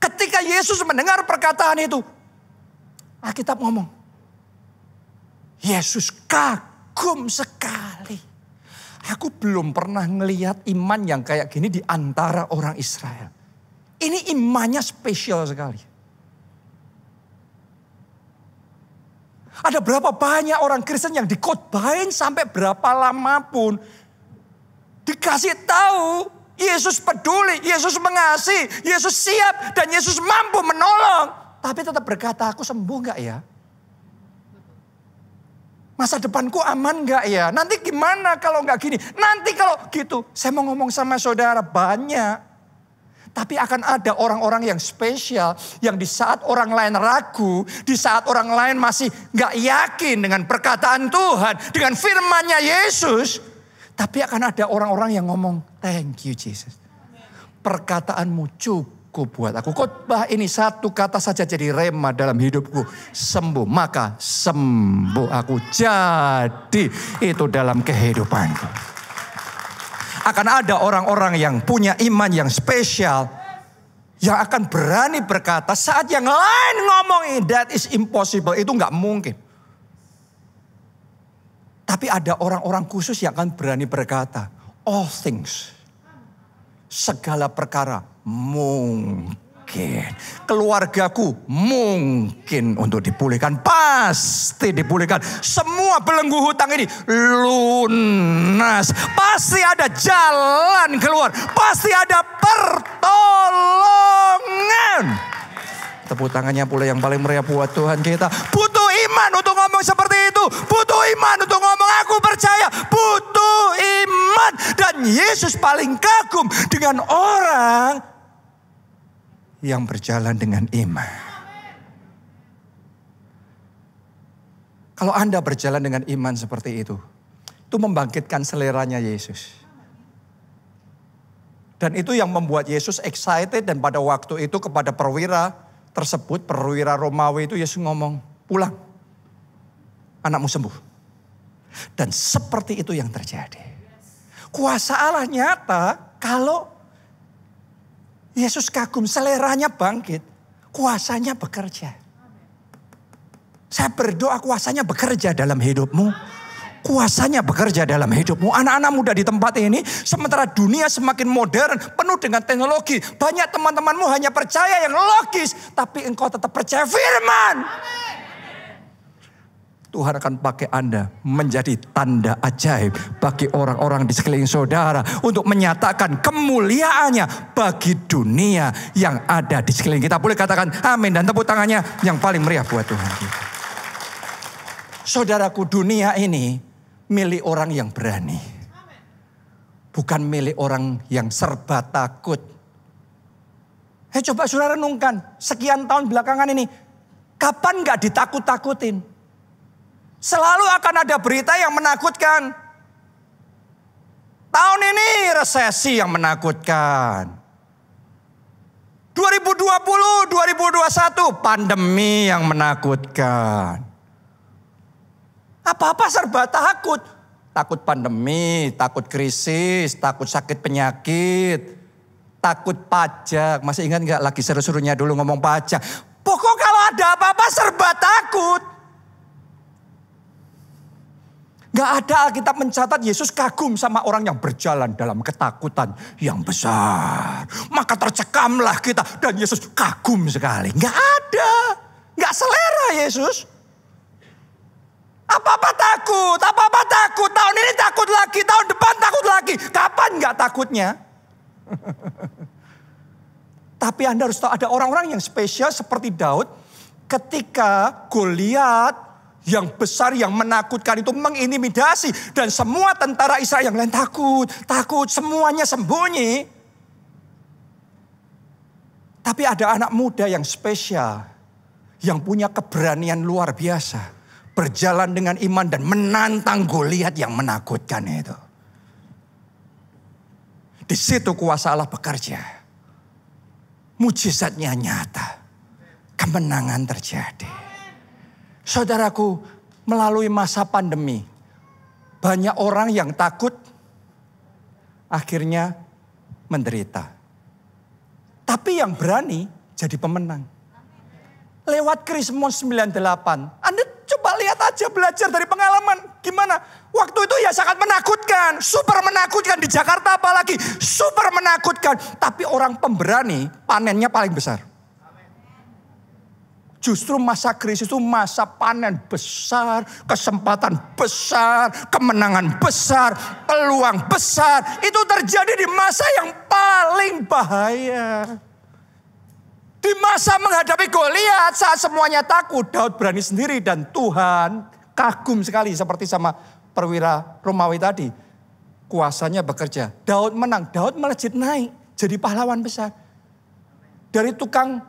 Ketika Yesus mendengar perkataan itu, Alkitab ngomong, Yesus kagum sekali. Aku belum pernah ngelihat iman yang kayak gini di antara orang Israel. Ini imannya spesial sekali. Ada berapa banyak orang Kristen yang dikhotbahin sampai berapa lama pun dikasih tahu Yesus peduli, Yesus mengasihi, Yesus siap dan Yesus mampu menolong. Tapi tetap berkata, aku sembuh gak ya? Masa depanku aman gak ya? Nanti gimana kalau gak gini? Nanti kalau gitu. Saya mau ngomong sama saudara banyak. Tapi akan ada orang-orang yang spesial. Yang di saat orang lain ragu. Di saat orang lain masih gak yakin dengan perkataan Tuhan. Dengan firman-Nya Yesus. Tapi akan ada orang-orang yang ngomong, thank you Jesus. Perkataanmu cukup buat aku. Khotbah ini satu kata saja jadi rema dalam hidupku. Sembuh, maka sembuh aku. Jadi itu dalam kehidupanku. Akan ada orang-orang yang punya iman yang spesial. Yang akan berani berkata saat yang lain ngomongin that is impossible. Itu gak mungkin. Tapi ada orang-orang khusus yang akan berani berkata, all things, segala perkara mungkin. Keluargaku mungkin untuk dipulihkan, pasti dipulihkan. Semua belenggu hutang ini lunas. Pasti ada jalan keluar, pasti ada pertolongan. Tepuk tangannya pula yang paling meriah buat Tuhan kita. Butuh iman untuk ngomong seperti itu. Butuh iman untuk ngomong aku percaya. Butuh iman. Dan Yesus paling kagum dengan orang yang berjalan dengan iman. Kalau Anda berjalan dengan iman seperti itu membangkitkan seleranya Yesus. Dan itu yang membuat Yesus excited, dan pada waktu itu kepada perwira tersebut, perwira Romawi itu Yesus ngomong, pulang, anakmu sembuh. Dan seperti itu yang terjadi. Kuasa Allah nyata kalau Yesus kagum, seleranya bangkit, kuasanya bekerja. Saya berdoa kuasanya bekerja dalam hidupmu. Kuasanya bekerja dalam hidupmu. Anak-anak muda di tempat ini, sementara dunia semakin modern, penuh dengan teknologi. Banyak teman-temanmu hanya percaya yang logis, tapi engkau tetap percaya firman. Tuhan akan pakai Anda menjadi tanda ajaib bagi orang-orang di sekeliling saudara, untuk menyatakan kemuliaannya bagi dunia yang ada di sekeliling kita. Boleh katakan amin dan tepuk tangannya yang paling meriah buat Tuhan kita. Saudaraku, dunia ini milik orang yang berani. Bukan milik orang yang serba takut. Coba saudara renungkan, sekian tahun belakangan ini, kapan gak ditakut-takutin? Selalu akan ada berita yang menakutkan. Tahun ini resesi yang menakutkan. 2020, 2021 pandemi yang menakutkan. Apa-apa serba takut. Takut pandemi, takut krisis, takut sakit penyakit, takut pajak. Masih ingat gak lagi seru-serunya dulu ngomong pajak? Pokok kalau ada apa-apa serba takut. Gak ada Alkitab mencatat Yesus kagum sama orang yang berjalan dalam ketakutan yang besar. Maka tercekamlah kita dan Yesus kagum sekali. Gak ada. Gak selera Yesus. Apa-apa takut. Tahun ini takut lagi, tahun depan takut lagi. Kapan gak takutnya? Tapi Anda harus tahu ada orang-orang yang spesial seperti Daud. Ketika Goliat yang besar, yang menakutkan itu mengintimidasi. Dan semua tentara Israel yang lain takut. Semuanya sembunyi. Tapi ada anak muda yang spesial. Yang punya keberanian luar biasa. Berjalan dengan iman dan menantang Goliat yang menakutkan itu. Di situ kuasa Allah bekerja. Mujizatnya nyata. Kemenangan terjadi. Saudaraku, melalui masa pandemi, banyak orang yang takut akhirnya menderita. Tapi yang berani jadi pemenang. Lewat Krismon 98, Anda coba lihat aja, belajar dari pengalaman. Gimana? Waktu itu ya sangat menakutkan. Super menakutkan. Di Jakarta apalagi. Super menakutkan. Tapi orang pemberani panennya paling besar. Justru masa krisis itu masa panen besar. Kesempatan besar. Kemenangan besar. Peluang besar. Itu terjadi di masa yang paling bahaya. Di masa menghadapi Goliat, saat semuanya takut, Daud berani sendiri dan Tuhan kagum sekali seperti sama perwira Romawi tadi. Kuasanya bekerja. Daud menang, Daud melejit naik jadi pahlawan besar. Dari tukang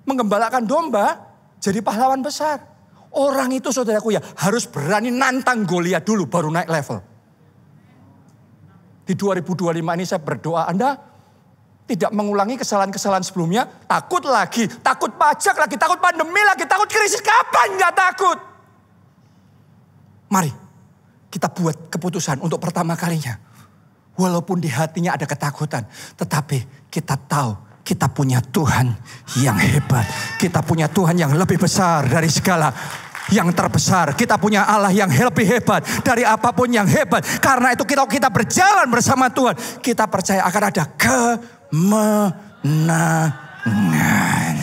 menggembalakan domba jadi pahlawan besar. Orang itu saudaraku ya harus berani nantang Goliat dulu baru naik level. Di 2025 ini saya berdoa Anda tidak mengulangi kesalahan-kesalahan sebelumnya. Takut lagi, takut pajak lagi, takut pandemi lagi, takut krisis. Kapan gak takut? Mari kita buat keputusan untuk pertama kalinya. Walaupun di hatinya ada ketakutan. Tetapi kita tahu kita punya Tuhan yang hebat. Kita punya Tuhan yang lebih besar dari segala yang terbesar. Kita punya Allah yang lebih hebat dari apapun yang hebat. Karena itu kita berjalan bersama Tuhan. Kita percaya akan ada kemenangan.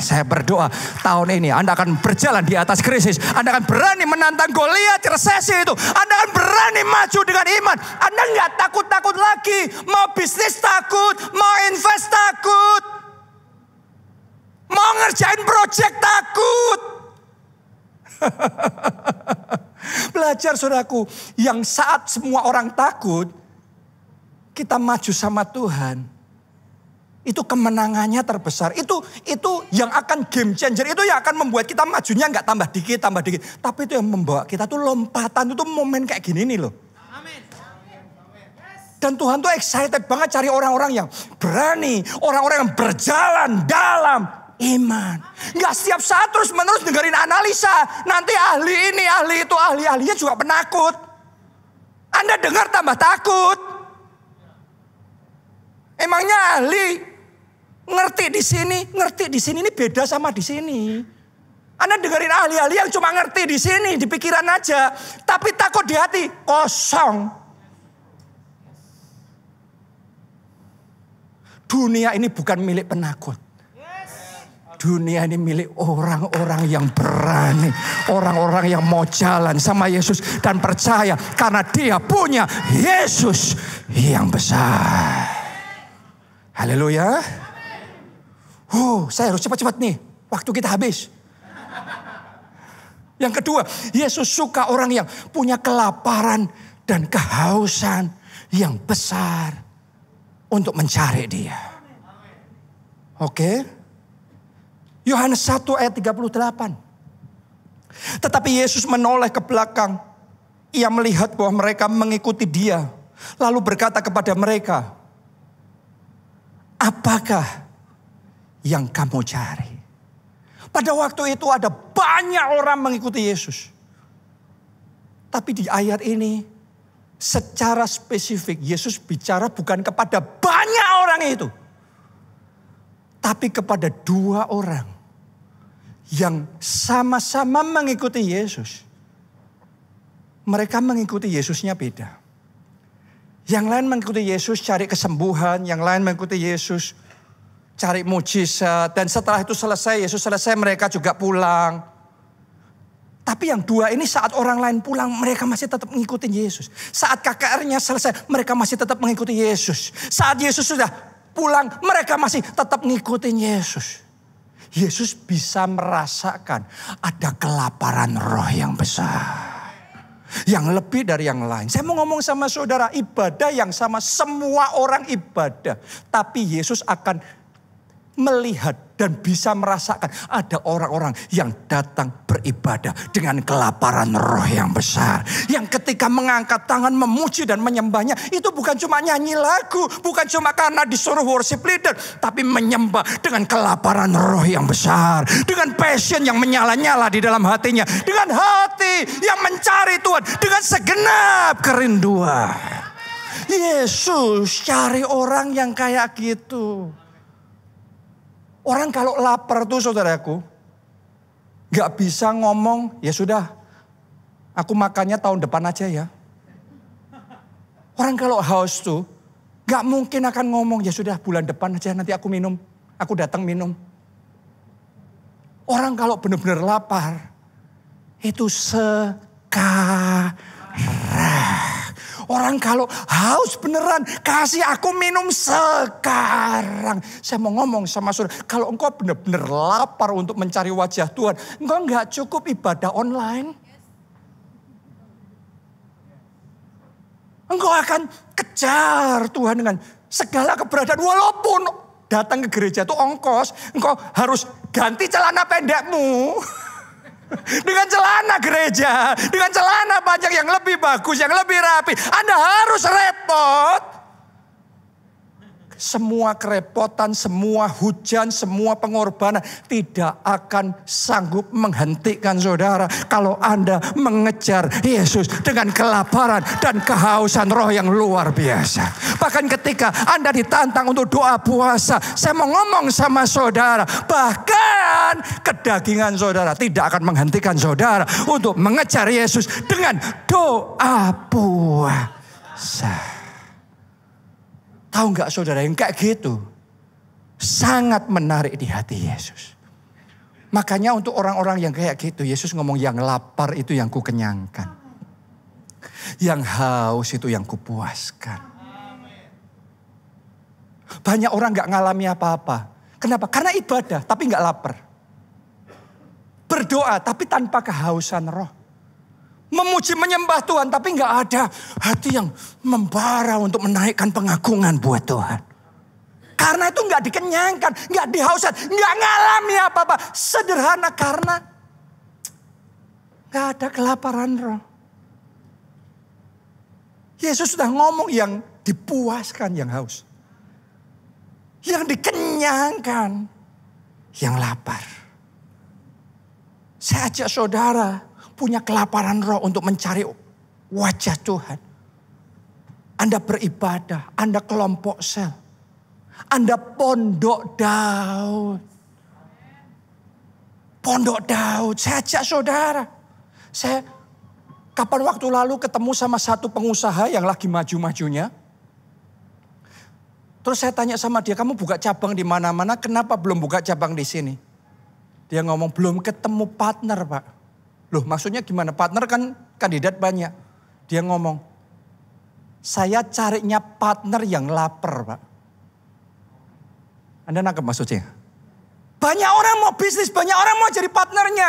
Saya berdoa tahun ini Anda akan berjalan di atas krisis. Anda akan berani menantang Goliat resesi itu. Anda akan berani maju dengan iman. Anda nggak takut-takut lagi. Mau bisnis takut, mau invest takut, mau ngerjain project takut. Belajar saudaraku, yang saat semua orang takut, kita maju sama Tuhan. Itu kemenangannya terbesar. Itu yang akan game changer. Itu yang akan membuat kita majunya nggak tambah dikit. Tapi itu yang membawa kita tuh lompatan. Itu momen kayak gini nih loh. Dan Tuhan tuh excited banget cari orang-orang yang berani. Orang-orang yang berjalan dalam iman. Nggak setiap saat terus menerus dengerin analisa. Nanti ahli ini, ahli itu, ahlinya juga penakut. Anda dengar tambah takut. Emangnya ahli ngerti di sini ini beda sama di sini. Anda dengerin ahli-ahli yang cuma ngerti di sini, di pikiran aja, tapi takut di hati, kosong. Dunia ini bukan milik penakut. Dunia ini milik orang-orang yang berani, orang-orang yang mau jalan sama Yesus dan percaya karena dia punya Yesus yang besar. Haleluya. Saya harus cepat-cepat nih. Waktu kita habis. Yang kedua, Yesus suka orang yang punya kelaparan dan kehausan yang besar untuk mencari dia. Oke. Yohanes 1 ayat 38. Tetapi Yesus menoleh ke belakang. Ia melihat bahwa mereka mengikuti dia. Lalu berkata kepada mereka, apakah yang kamu cari? Pada waktu itu ada banyak orang mengikuti Yesus. Tapi di ayat ini secara spesifik Yesus bicara bukan kepada banyak orang itu. Tapi kepada dua orang yang sama-sama mengikuti Yesus. Mereka mengikuti Yesusnya beda. Yang lain mengikuti Yesus cari kesembuhan, yang lain mengikuti Yesus cari mujizat. Dan setelah itu selesai, Yesus selesai, mereka juga pulang. Tapi yang dua ini saat orang lain pulang, mereka masih tetap mengikuti Yesus. Saat KKR-nya selesai, mereka masih tetap mengikuti Yesus. Saat Yesus sudah pulang, mereka masih tetap mengikuti Yesus. Yesus bisa merasakan ada kelaparan roh yang besar. Yang lebih dari yang lain. Saya mau ngomong sama saudara, ibadah yang sama, semua orang ibadah. Tapi Yesus akan melihat dan bisa merasakan ada orang-orang yang datang beribadah dengan kelaparan roh yang besar. Yang ketika mengangkat tangan memuji dan menyembahnya, itu bukan cuma nyanyi lagu, bukan cuma karena disuruh worship leader, tapi menyembah dengan kelaparan roh yang besar, dengan passion yang menyala-nyala di dalam hatinya, dengan hati yang mencari Tuhan, dengan segenap kerinduan. Yesus cari orang yang kayak gitu. Orang kalau lapar tuh saudaraku, gak bisa ngomong, ya sudah, aku makannya tahun depan aja ya. Orang kalau haus tuh, gak mungkin akan ngomong, ya sudah bulan depan aja nanti aku minum, aku datang minum. Orang kalau benar-benar lapar, itu sekarang. Orang kalau haus beneran, kasih aku minum sekarang. Saya mau ngomong sama saudara, kalau engkau benar-benar lapar untuk mencari wajah Tuhan, engkau nggak cukup ibadah online. Engkau akan kejar Tuhan dengan segala keberadaan. Walaupun datang ke gereja itu ongkos, engkau harus ganti celana pendekmu. Dengan celana gereja, dengan celana panjang yang lebih bagus, yang lebih rapi. Anda harus repot. Semua kerepotan, semua hujan, semua pengorbanan tidak akan sanggup menghentikan saudara. Kalau Anda mengejar Yesus dengan kelaparan dan kehausan roh yang luar biasa. Bahkan ketika Anda ditantang untuk doa puasa, saya mau ngomong sama saudara, bahkan kedagingan saudara tidak akan menghentikan saudara untuk mengejar Yesus dengan doa puasa. Tahu nggak saudara, yang kayak gitu sangat menarik di hati Yesus. Makanya untuk orang-orang yang kayak gitu, Yesus ngomong yang lapar itu yang ku kenyangkan. Yang haus itu yang ku puaskan. Banyak orang nggak ngalami apa-apa. Kenapa? Karena ibadah tapi nggak lapar. Berdoa tapi tanpa kehausan roh. Memuji menyembah Tuhan tapi nggak ada hati yang membara untuk menaikkan pengagungan buat Tuhan. Karena itu nggak dikenyangkan, nggak dihauskan, nggak ngalami apa-apa. Sederhana karena nggak ada kelaparan roh. Yesus sudah ngomong yang dipuaskan yang haus. Yang dikenyangkan yang lapar. Saya ajak saudara punya kelaparan roh untuk mencari wajah Tuhan. Anda beribadah, Anda kelompok sel. Anda pondok Daud. Pondok Daud, saya ajak saudara. Saya kapan waktu lalu ketemu sama satu pengusaha yang lagi maju-majunya. Terus saya tanya sama dia, kamu buka cabang di mana-mana, kenapa belum buka cabang di sini? Dia ngomong, belum ketemu partner Pak. Loh maksudnya gimana? Partner kan kandidat banyak. Dia ngomong, saya carinya partner yang lapar Pak. Anda nangkep maksudnya? Banyak orang mau bisnis, banyak orang mau jadi partnernya.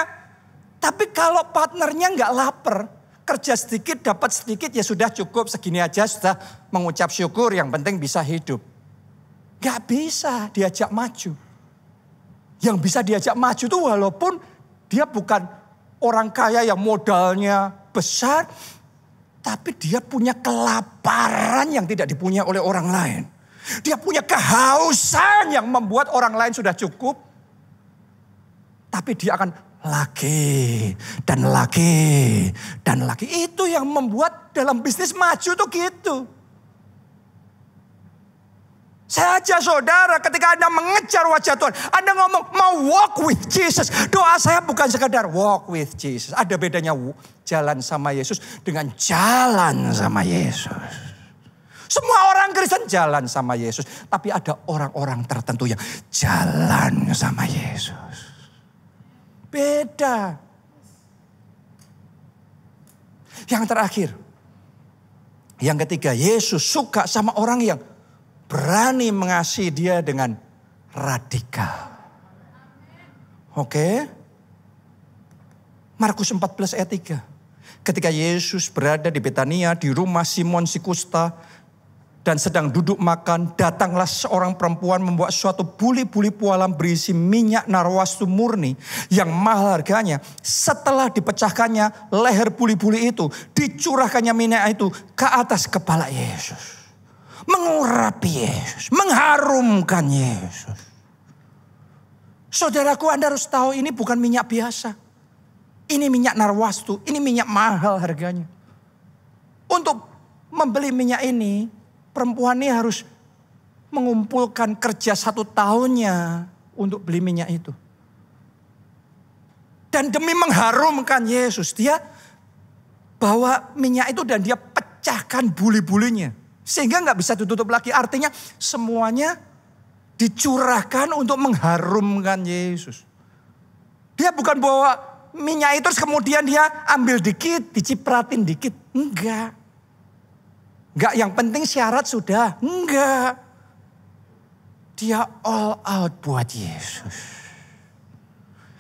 Tapi kalau partnernya nggak lapar, kerja sedikit dapat sedikit ya sudah cukup, segini aja sudah mengucap syukur, yang penting bisa hidup. Gak bisa diajak maju. Yang bisa diajak maju itu walaupun dia bukan orang kaya yang modalnya besar. Tapi dia punya kelaparan yang tidak dipunyai oleh orang lain. Dia punya kehausan yang membuat orang lain sudah cukup. Tapi dia akan lagi dan lagi dan lagi. Itu yang membuat dalam bisnis maju tuh gitu. Saya ajak saudara ketika Anda mengejar wajah Tuhan. Anda ngomong mau walk with Jesus. Doa saya bukan sekadar walk with Jesus. Ada bedanya jalan sama Yesus dengan jalan sama Yesus. Semua orang Kristen jalan sama Yesus. Tapi ada orang-orang tertentu yang jalan sama Yesus. Beda. Yang terakhir. Yang ketiga, Yesus suka sama orang yang berani mengasihi dia dengan radikal. Oke. Markus 14 ayat 3. Ketika Yesus berada di Betania di rumah Simon si kusta dan sedang duduk makan, datanglah seorang perempuan membawa suatu buli-buli pualam berisi minyak narwastu murni yang mahal harganya. Setelah dipecahkannya leher buli-buli itu, dicurahkannya minyak itu ke atas kepala Yesus. Mengurapi Yesus, mengharumkan Yesus. Saudaraku, Anda harus tahu ini bukan minyak biasa. Ini minyak narwastu, ini minyak mahal harganya. Untuk membeli minyak ini, perempuan ini harus mengumpulkan kerja 1 tahunnya untuk beli minyak itu. Dan demi mengharumkan Yesus, dia bawa minyak itu dan dia pecahkan buli-bulinya. Sehingga gak bisa ditutup lagi. Artinya semuanya dicurahkan untuk mengharumkan Yesus. Dia bukan bawa minyak itu terus kemudian dia ambil dikit, dicipratin dikit. Enggak. Enggak, yang penting syarat sudah. Enggak. Dia all out buat Yesus.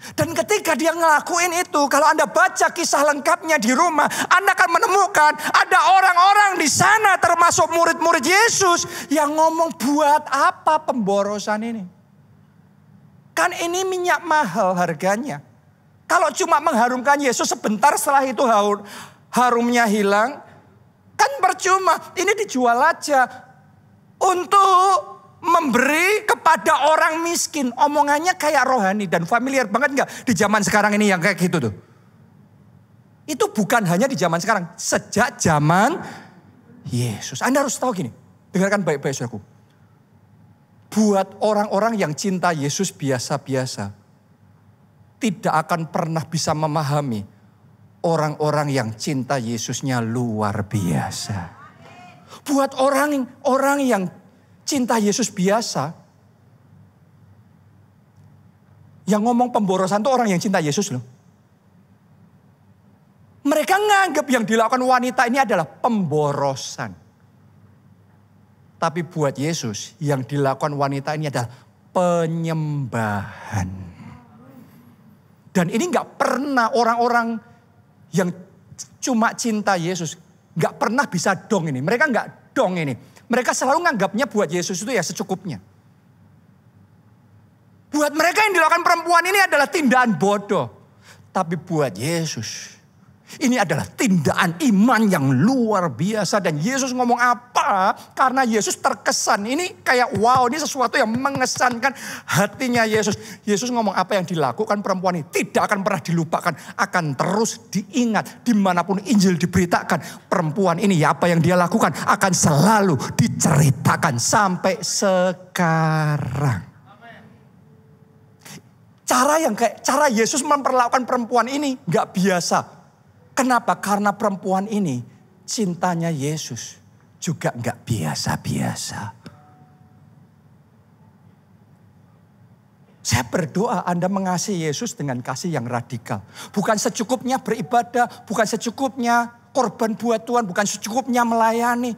Dan ketika dia ngelakuin itu, kalau Anda baca kisah lengkapnya di rumah, Anda akan menemukan ada orang-orang di sana termasuk murid-murid Yesus yang ngomong, buat apa pemborosan ini? Kan ini minyak mahal harganya. Kalau cuma mengharumkan Yesus sebentar setelah itu harumnya hilang, kan percuma. Ini dijual aja untuk memberi kepada orang miskin. Omongannya kayak rohani dan familiar banget enggak di zaman sekarang ini yang kayak gitu tuh. Itu bukan hanya di zaman sekarang. Sejak zaman Yesus. Anda harus tahu gini. Dengarkan baik-baik saudaraku. Buat orang-orang yang cinta Yesus biasa-biasa. Tidak akan pernah bisa memahami orang-orang yang cinta Yesusnya luar biasa. Buat orang yang cinta Yesus biasa. Yang ngomong pemborosan itu orang yang cinta Yesus loh. Mereka nganggap yang dilakukan wanita ini adalah pemborosan. Tapi buat Yesus yang dilakukan wanita ini adalah penyembahan. Dan ini gak pernah orang-orang yang cuma cinta Yesus gak pernah bisa dong ini. Mereka gak dong ini. Mereka selalu nganggapnya buat Yesus itu ya secukupnya. Buat mereka yang dilakukan perempuan ini adalah tindakan bodoh. Tapi buat Yesus, ini adalah tindakan iman yang luar biasa. Dan Yesus ngomong apa? Karena Yesus terkesan. Ini kayak wow, ini sesuatu yang mengesankan hatinya Yesus. Yesus ngomong apa yang dilakukan perempuan ini tidak akan pernah dilupakan. Akan terus diingat dimanapun Injil diberitakan. Perempuan ini ya apa yang dia lakukan akan selalu diceritakan sampai sekarang. Cara Yesus memperlakukan perempuan ini gak biasa. Kenapa? Karena perempuan ini cintanya Yesus juga nggak biasa-biasa. Saya berdoa Anda mengasihi Yesus dengan kasih yang radikal. Bukan secukupnya beribadah, bukan secukupnya korban buat Tuhan, bukan secukupnya melayani.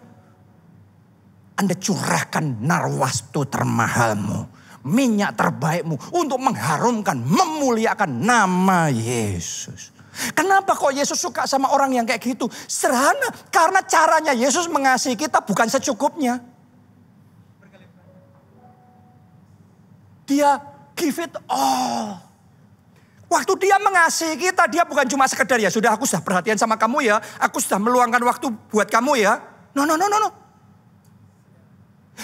Anda curahkan narwastu termahalmu, minyak terbaikmu untuk mengharumkan, memuliakan nama Yesus. Kenapa kok Yesus suka sama orang yang kayak gitu? Sederhana, karena caranya Yesus mengasihi kita bukan secukupnya. Dia give it all. Waktu dia mengasihi kita, dia bukan cuma sekedar ya sudah aku sudah perhatian sama kamu ya. Aku sudah meluangkan waktu buat kamu ya. No.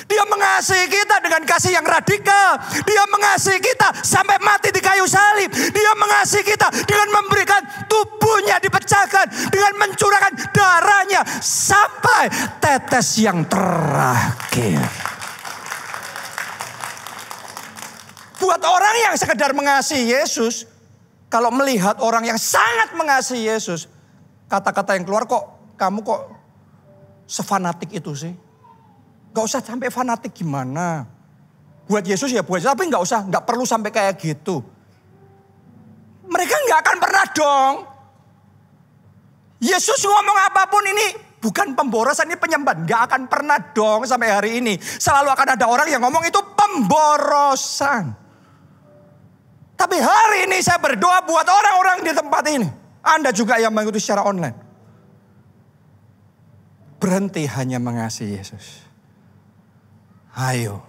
Dia mengasihi kita dengan kasih yang radikal. Dia mengasihi kita sampai mati di kayu salib. Dia mengasihi kita dengan memberikan tubuhnya dipecahkan. Dengan mencurahkan darahnya sampai tetes yang terakhir. Buat orang yang sekedar mengasihi Yesus. Kalau melihat orang yang sangat mengasihi Yesus. Kata-kata yang keluar kamu kok sefanatik itu sih. Gak usah sampai fanatik gimana. Buat Yesus ya buat Yesus. Tapi gak perlu sampai kayak gitu. Mereka gak akan pernah dong. Yesus ngomong apapun ini bukan pemborosan, ini penyembahan. Gak akan pernah dong sampai hari ini. Selalu akan ada orang yang ngomong itu pemborosan. Tapi hari ini saya berdoa buat orang-orang di tempat ini. Anda juga yang mengikuti secara online. Berhenti hanya mengasihi Yesus. Ayo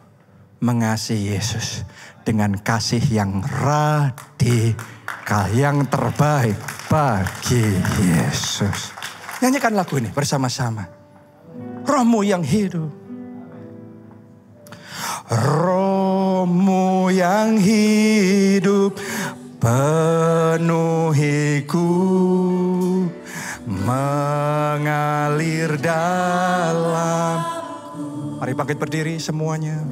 mengasihi Yesus dengan kasih yang radikal, yang terbaik bagi Yesus. Nyanyikan lagu ini bersama-sama. Rohmu yang hidup. Rohmu yang hidup penuhiku, mengalir dalam. Mari bangkit berdiri semuanya.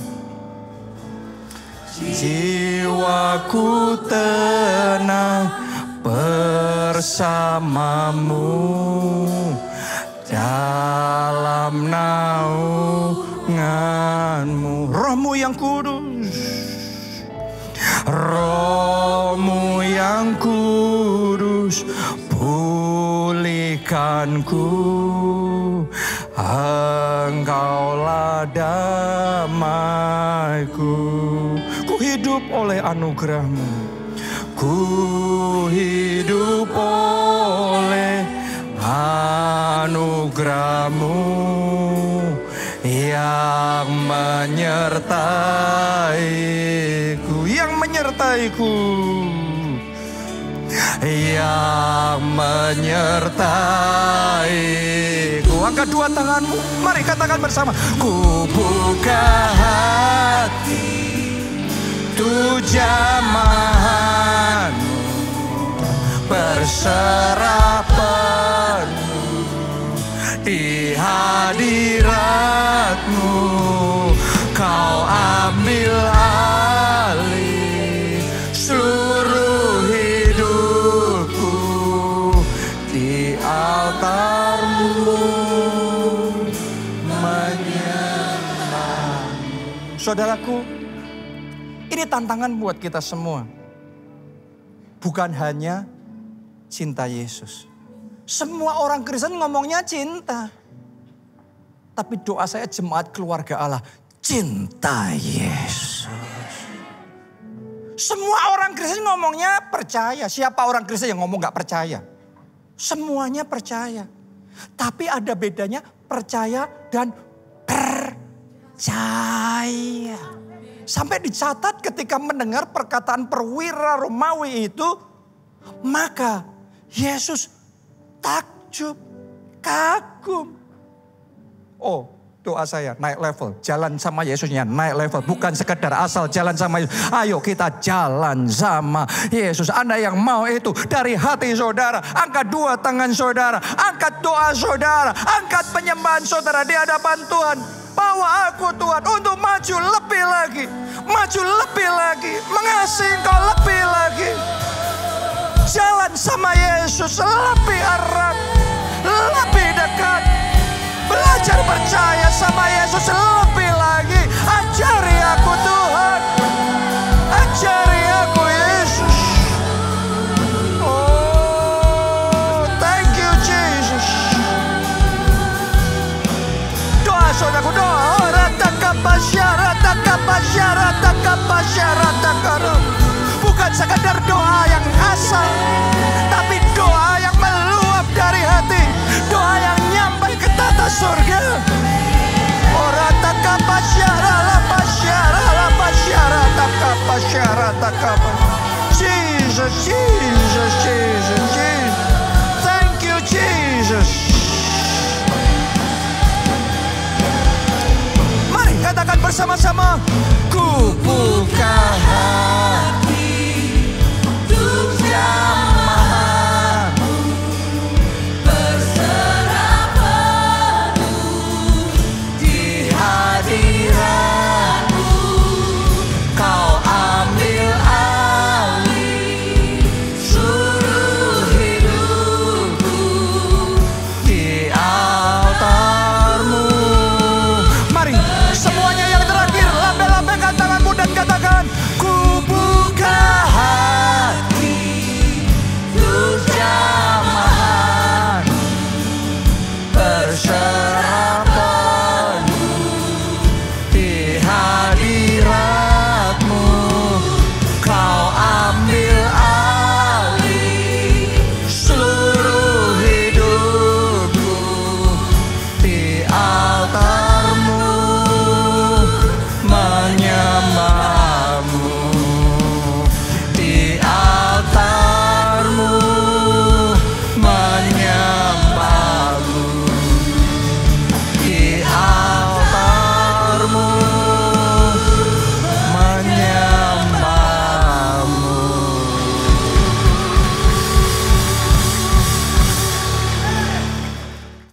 Jiwaku tenang bersamamu dalam naunganmu. Rohmu yang kudus, Rohmu yang kudus, pulihkanku. Engkaulah damaiku. Ku hidup oleh anugerah-Mu. Ku hidup oleh anugerah-Mu yang menyertaiku. Yang menyertaiku. Yang menyertaiku. Angkat dua tanganmu, mari katakan bersama. Ku buka hati tu jamahan-Mu, berserah penuh di hadirat-Mu. Kau ambil alih seluruh hidupku di altar-Mu menyembah. Saudaraku, ini tantangan buat kita semua. Bukan hanya cinta Yesus. Semua orang Kristen ngomongnya cinta. Tapi doa saya jemaat keluarga Allah, cinta Yesus. Semua orang Kristen ngomongnya percaya. Siapa orang Kristen yang ngomong gak percaya? Semuanya percaya. Tapi ada bedanya percaya dan percaya. sampai dicatat ketika mendengar perkataan perwira Romawi itu, maka Yesus takjub, kagum. Oh, doa saya naik level, jalan sama Yesusnya naik level, bukan sekedar asal jalan sama Yesus. Ayo kita jalan sama Yesus. Anda yang mau itu dari hati saudara, angkat dua tangan saudara, angkat doa saudara, angkat penyembahan saudara di hadapan Tuhan. Bawa aku Tuhan untuk maju lebih lagi, maju lebih lagi, mengasihi Engkau lebih lagi. Jalan sama Yesus lebih erat, lebih dekat. Belajar percaya sama Yesus lebih lagi. Ajari aku Tuhan, ajari aku Yesus. Oh, thank you Jesus. Doa saudaraku, doa. Bukan sekadar doa yang asal, tapi doa yang meluap dari hati, doa yang nyampai ke tata surga. Jesus, Jesus, Jesus, Jesus. Thank you Jesus. Mari katakan bersama-sama. Ku buka hati.